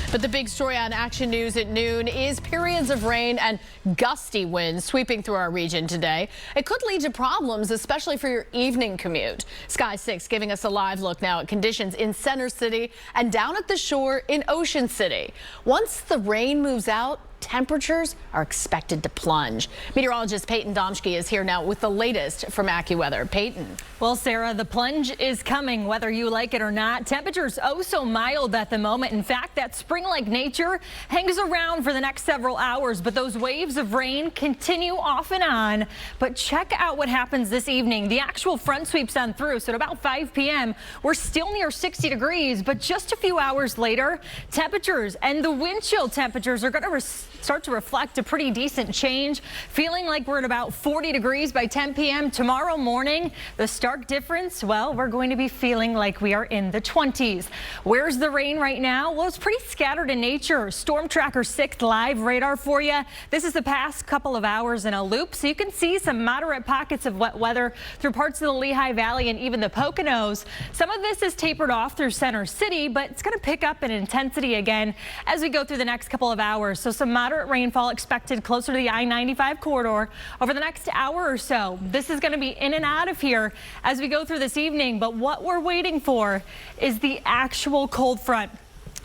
But the big story on Action News at noon is periods of rain and gusty winds sweeping through our region today. It could lead to problems, especially for your evening commute. Sky 6 giving us a live look now at conditions in Center City and down at the shore in Ocean City. Once the rain moves out, temperatures are expected to plunge. Meteorologist Payton Domschke is here now with the latest from AccuWeather. Payton. Well, Sarah, the plunge is coming, whether you like it or not. Temperatures oh so mild at the moment. In fact, that spring-like nature hangs around for the next several hours, but those waves of rain continue off and on. But check out what happens this evening. The actual front sweeps on through, so at about 5 p.m., we're still near 60 degrees, but just a few hours later, temperatures and the wind chill temperatures are going to start to reflect a pretty decent change, feeling like we're at about 40 degrees by 10 p.m. tomorrow morning. The stark difference, well, we're going to be feeling like we are in the 20s. Where's the rain right now? Well, it's pretty scattered in nature. Storm Tracker 6 live radar for you. This is the past couple of hours in a loop, so you can see some moderate pockets of wet weather through parts of the Lehigh Valley and even the Poconos. Some of this is tapered off through Center City, but it's going to pick up in intensity again as we go through the next couple of hours. So some moderate rainfall expected closer to the I-95 corridor over the next hour or so. This is going to be in and out of here as we go through this evening, but what we're waiting for is the actual cold front.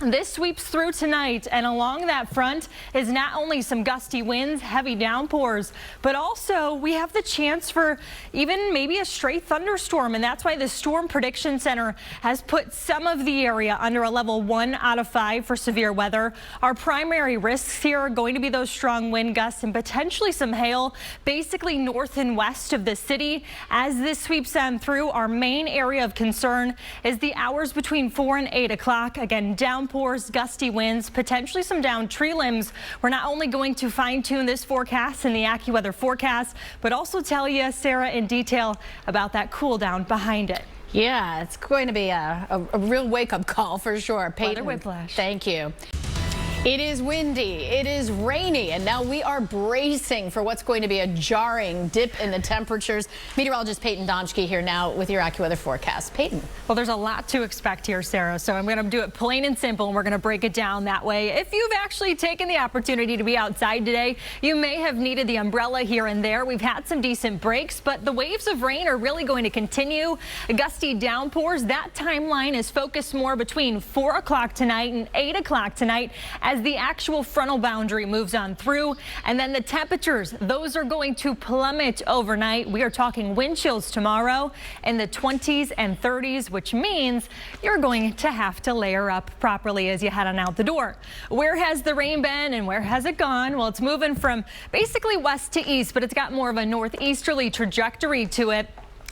This sweeps through tonight, and along that front is not only some gusty winds, heavy downpours, but also we have the chance for even maybe a stray thunderstorm, and that's why the Storm Prediction Center has put some of the area under a level 1 out of 5 for severe weather. Our primary risks here are going to be those strong wind gusts and potentially some hail, basically north and west of the city. As this sweeps on through, our main area of concern is the hours between 4 and 8 o'clock. Again, downpours, gusty winds, potentially some downed tree limbs. We're not only going to fine-tune this forecast in the AccuWeather forecast, but also tell you, Sarah, in detail about that cool down behind it. Yeah, it's going to be a real wake-up call for sure. Payton, weather whiplash. Thank you. It is windy, it is rainy, and now we are bracing for what's going to be a jarring dip in the temperatures. Meteorologist Payton Domschke here now with your AccuWeather forecast. Payton. Well, there's a lot to expect here, Sarah, so I'm going to do it plain and simple, and we're going to break it down that way. If you've actually taken the opportunity to be outside today, you may have needed the umbrella here and there. We've had some decent breaks, but the waves of rain are really going to continue. Gusty downpours, that timeline is focused more between 4 o'clock tonight and 8 o'clock tonight as the actual frontal boundary moves on through, and then the temperatures, those are going to plummet overnight. We are talking wind chills tomorrow in the 20s and 30s, which means you're going to have to layer up properly as you head on out the door. Where has the rain been and where has it gone? Well, it's moving from basically west to east, but it's got more of a northeasterly trajectory to it.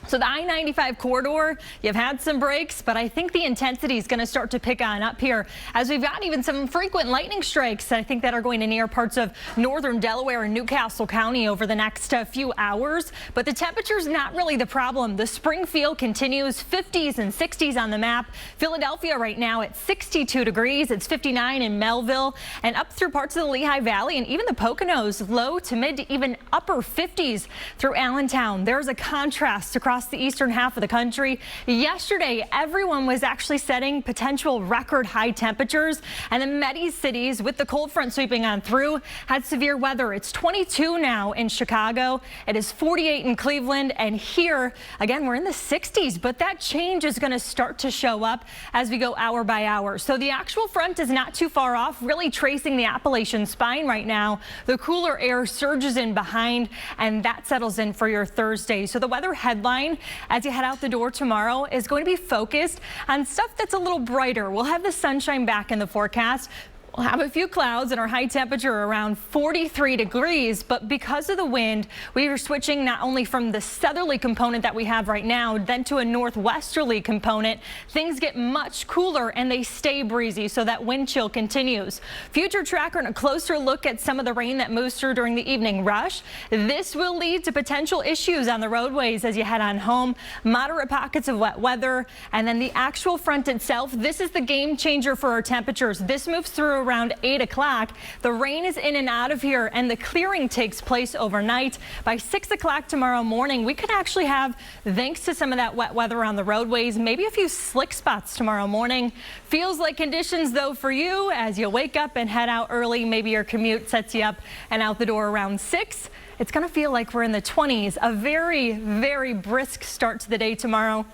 So the I-95 corridor, you've had some breaks, but I think the intensity is going to start to pick on up here as we've got even some frequent lightning strikes, I think, that are going to near parts of northern Delaware and Newcastle County over the next few hours. But the temperature's not really the problem. The spring feel continues, 50s and 60s on the map. Philadelphia right now at 62 degrees. It's 59 in Melville and up through parts of the Lehigh Valley and even the Poconos, low to mid to even upper 50s through Allentown. There's a contrast across the eastern half of the country. Yesterday, everyone was actually setting potential record high temperatures, and the Medi cities with the cold front sweeping on through had severe weather. It's 22 now in Chicago. It is 48 in Cleveland, and here again we're in the 60s, but that change is going to start to show up as we go hour by hour. So the actual front is not too far off, really tracing the Appalachian spine right now. The cooler air surges in behind, and that settles in for your Thursday. So the weather headline as you head out the door tomorrow is going to be focused on stuff that's a little brighter. We'll have the sunshine back in the forecast. We'll have a few clouds and our high temperature around 43 degrees, but because of the wind, we are switching not only from the southerly component that we have right now, then to a northwesterly component. Things get much cooler and they stay breezy, so that wind chill continues. Future tracker and a closer look at some of the rain that moves through during the evening rush. This will lead to potential issues on the roadways as you head on home. Moderate pockets of wet weather, and then the actual front itself. This is the game changer for our temperatures. This moves through through around 8 o'clock. The rain is in and out of here, and the clearing takes place overnight. By 6 o'clock tomorrow morning, we could actually have, thanks to some of that wet weather on the roadways, maybe a few slick spots tomorrow morning. Feels like conditions, though, for you as you wake up and head out early. Maybe your commute sets you up and out the door around 6. It's going to feel like we're in the 20s. A very, very brisk start to the day tomorrow.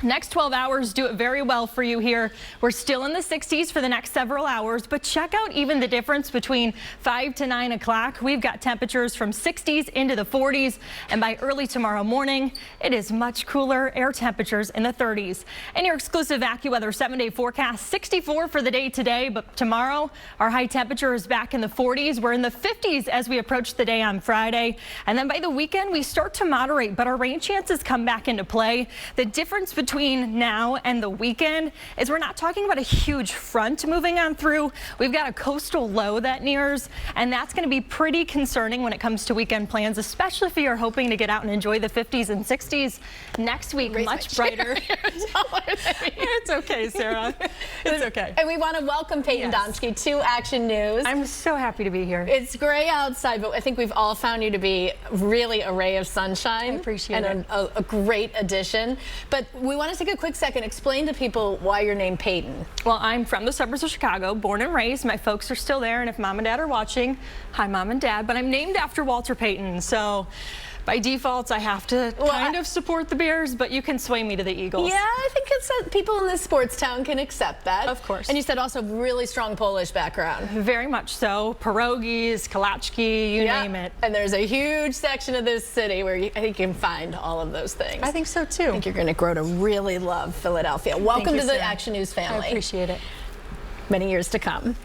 Next 12 hours do it very well for you here. We're still in the 60s for the next several hours, but check out even the difference between 5 to 9 o'clock. We've got temperatures from 60s into the 40s, and by early tomorrow morning, it is much cooler, air temperatures in the 30s. And your exclusive AccuWeather 7-day forecast, 64 for the day today, but tomorrow our high temperature is back in the 40s. We're in the 50s as we approach the day on Friday, and then by the weekend we start to moderate, but our rain chances come back into play. The difference between now and the weekend is we're not talking about a huge front moving on through. We've got a coastal low that nears, and that's going to be pretty concerning when it comes to weekend plans, especially if you're hoping to get out and enjoy the 50s and 60s next week. Much brighter. It's okay, Sarah. It's okay. And we want to welcome Payton Domschke to Action News. I'm so happy to be here. It's gray outside, but I think we've all found you to be really a ray of sunshine. I appreciate it. And a great addition. But we want to take a quick second. Explain to people why you're named Payton. Well, I'm from the suburbs of Chicago, born and raised. My folks are still there, and if mom and dad are watching, hi mom and dad, but I'm named after Walter Payton, so by default I have to kind of support the Bears, but you can sway me to the Eagles. Yeah, I think it's people in this sports town can accept that. Of course. And you said also really strong Polish background. Very much so. Pierogies, kolaczki, you name it. And there's a huge section of this city where I think you can find all of those things. I think so too. I think you're going to grow to really love Philadelphia. Welcome to the Action News family. I appreciate it. Many years to come.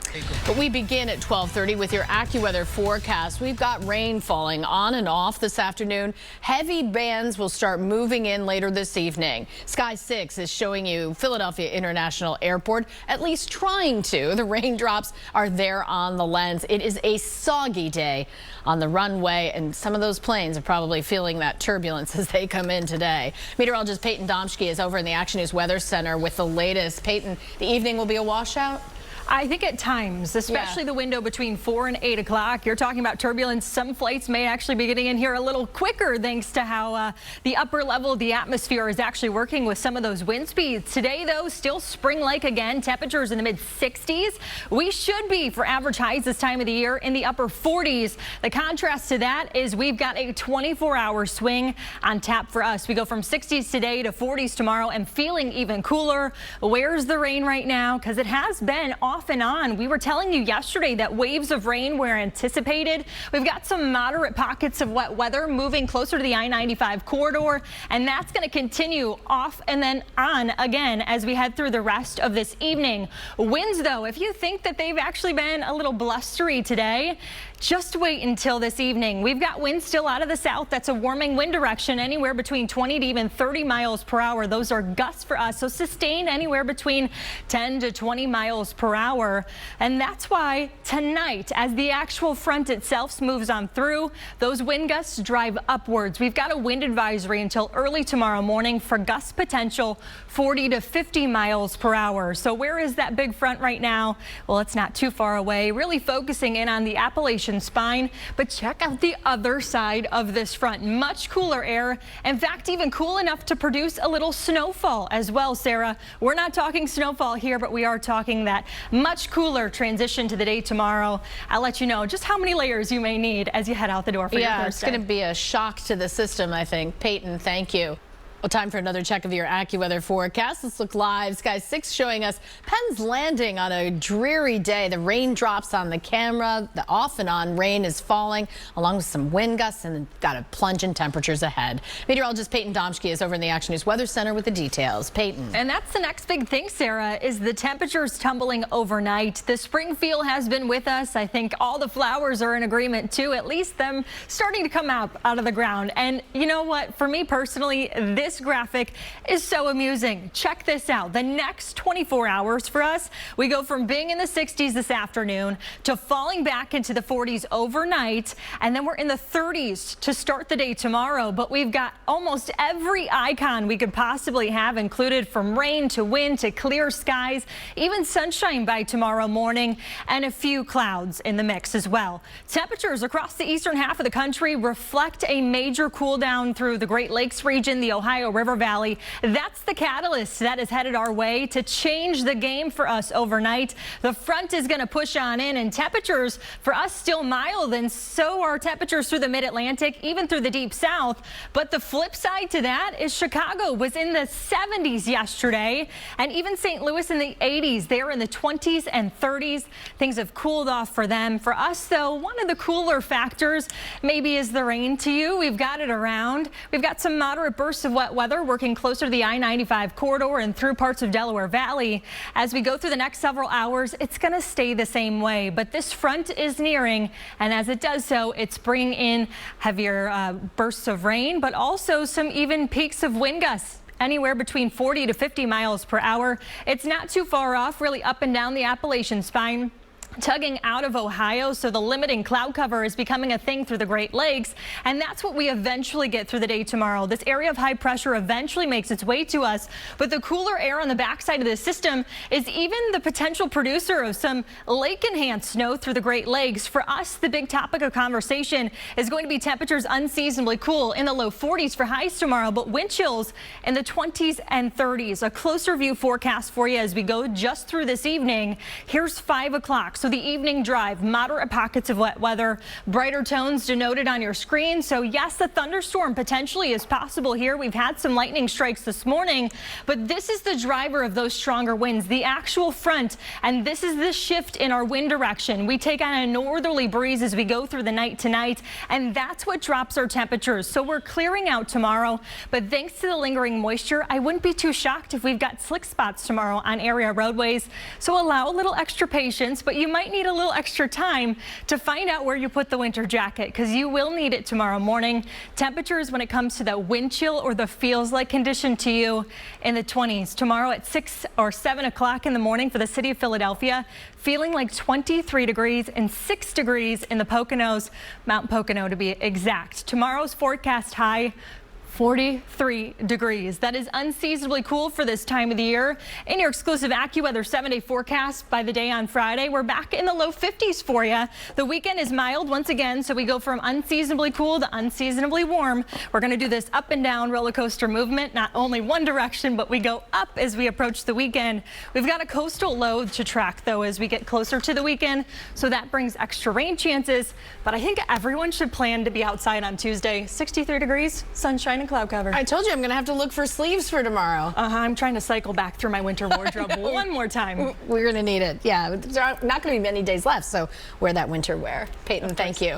But we begin at 12:30 with your AccuWeather forecast. We've got rain falling on and off this afternoon. Heavy bands will start moving in later this evening. Sky 6 is showing you Philadelphia International Airport, at least trying to. The raindrops are there on the lens. It is a soggy day on the runway, and some of those planes are probably feeling that turbulence as they come in today. Meteorologist Payton Domschke is over in the Action News Weather Center with the latest. Payton, the evening will be a washout? I think at times, especially the window between 4 and 8 o'clock, you're talking about turbulence. Some flights may actually be getting in here a little quicker thanks to how the upper level of the atmosphere is actually working with some of those wind speeds. Today, though, still spring-like again, temperatures in the mid-60s. We should be, for average highs this time of the year, in the upper 40s. The contrast to that is we've got a 24-hour swing on tap for us. We go from 60s today to 40s tomorrow and feeling even cooler. Where's the rain right now? Because it has been off and on. We were telling you yesterday that waves of rain were anticipated. We've got some moderate pockets of wet weather moving closer to the I-95 corridor, and that's going to continue off and then on again as we head through the rest of this evening. Winds, though, if you think that they've actually been a little blustery today, just wait until this evening. We've got winds still out of the south. That's a warming wind direction, anywhere between 20 to even 30 miles per hour. Those are gusts for us, so sustained anywhere between 10 to 20 miles per hour. And that's why tonight, as the actual front itself moves on through, those wind gusts drive upwards. We've got a wind advisory until early tomorrow morning for gust potential 40 to 50 miles per hour. So where is that big front right now? Well, it's not too far away, really focusing in on the Appalachian spine, but check out the other side of this front. Much cooler air. In fact, even cool enough to produce a little snowfall as well, Sarah. We're not talking snowfall here, but we are talking that much cooler transition to the day tomorrow. I'll let you know just how many layers you may need as you head out the door for your Thursday. It's going to be a shock to the system, I think. Payton, thank you. Well, time for another check of your AccuWeather forecast. Let's look live. Sky 6 showing us Penn's Landing on a dreary day. The raindrops on the camera. The off and on rain is falling, along with some wind gusts, and got a plunge in temperatures ahead. Meteorologist Payton Domschke is over in the Action News Weather Center with the details. Payton. And that's the next big thing, Sarah, is the temperatures tumbling overnight. The spring feel has been with us. I think all the flowers are in agreement too, at least them starting to come out of the ground. And you know what? For me personally, this this graphic is so amusing. Check this out. The next 24 hours for us, we go from being in the 60s this afternoon to falling back into the 40s overnight, and then we're in the 30s to start the day tomorrow. But we've got almost every icon we could possibly have included, from rain to wind to clear skies, even sunshine by tomorrow morning, and a few clouds in the mix as well. Temperatures across the eastern half of the country reflect a major cool down through the Great Lakes region, the Ohio River Valley. That's the catalyst that is headed our way to change the game for us overnight. The front is going to push on in, and temperatures for us still mild, and so are temperatures through the mid-Atlantic, even through the deep south. But the flip side to that is Chicago was in the 70s yesterday, and even St. Louis in the 80s. They're in the 20s and 30s. Things have cooled off for them. For us, though, one of the cooler factors maybe is the rain. To you, we've got it around. We've got some moderate bursts of wet weather working closer to the I-95 corridor and through parts of Delaware Valley. As we go through the next several hours, it's going to stay the same way, but this front is nearing, and as it does so, it's bringing in heavier bursts of rain, but also some even peaks of wind gusts, anywhere between 40 to 50 miles per hour. It's not too far off, really up and down the Appalachian spine, tugging out of Ohio, so the limiting cloud cover is becoming a thing through the Great Lakes, and that's what we eventually get through the day tomorrow. This area of high pressure eventually makes its way to us, but the cooler air on the backside of the system is even the potential producer of some lake-enhanced snow through the Great Lakes. For us, the big topic of conversation is going to be temperatures unseasonably cool in the low 40s for highs tomorrow, but wind chills in the 20s and 30s. A closer view forecast for you as we go just through this evening. Here's 5 o'clock. So the evening drive, moderate pockets of wet weather, brighter tones denoted on your screen. So yes, a thunderstorm potentially is possible here. We've had some lightning strikes this morning, but this is the driver of those stronger winds, the actual front. And this is the shift in our wind direction. We take on a northerly breeze as we go through the night tonight, and that's what drops our temperatures. So we're clearing out tomorrow, but thanks to the lingering moisture, I wouldn't be too shocked if we've got slick spots tomorrow on area roadways. So allow a little extra patience, but you might need a little extra time to find out where you put the winter jacket, because you will need it tomorrow morning. Temperatures when it comes to that wind chill or the feels like condition to you in the 20s. Tomorrow at 6 or 7 o'clock in the morning for the city of Philadelphia, feeling like 23 degrees and 6 degrees in the Poconos, Mount Pocono to be exact. Tomorrow's forecast high, 43 degrees. That is unseasonably cool for this time of the year. In your exclusive AccuWeather 7-day forecast by the day on Friday, we're back in the low 50s for you. The weekend is mild once again, so we go from unseasonably cool to unseasonably warm. We're going to do this up and down roller coaster movement, not only one direction, but we go up as we approach the weekend. We've got a coastal low to track, though, as we get closer to the weekend, so that brings extra rain chances. But I think everyone should plan to be outside on Tuesday. 63 degrees, sunshine and cloud cover. I told you I'm going to have to look for sleeves for tomorrow. I'm trying to cycle back through my winter wardrobe one more time. We're going to need it. Yeah, there's not going to be many days left, so wear that winter wear. Payton, thank you.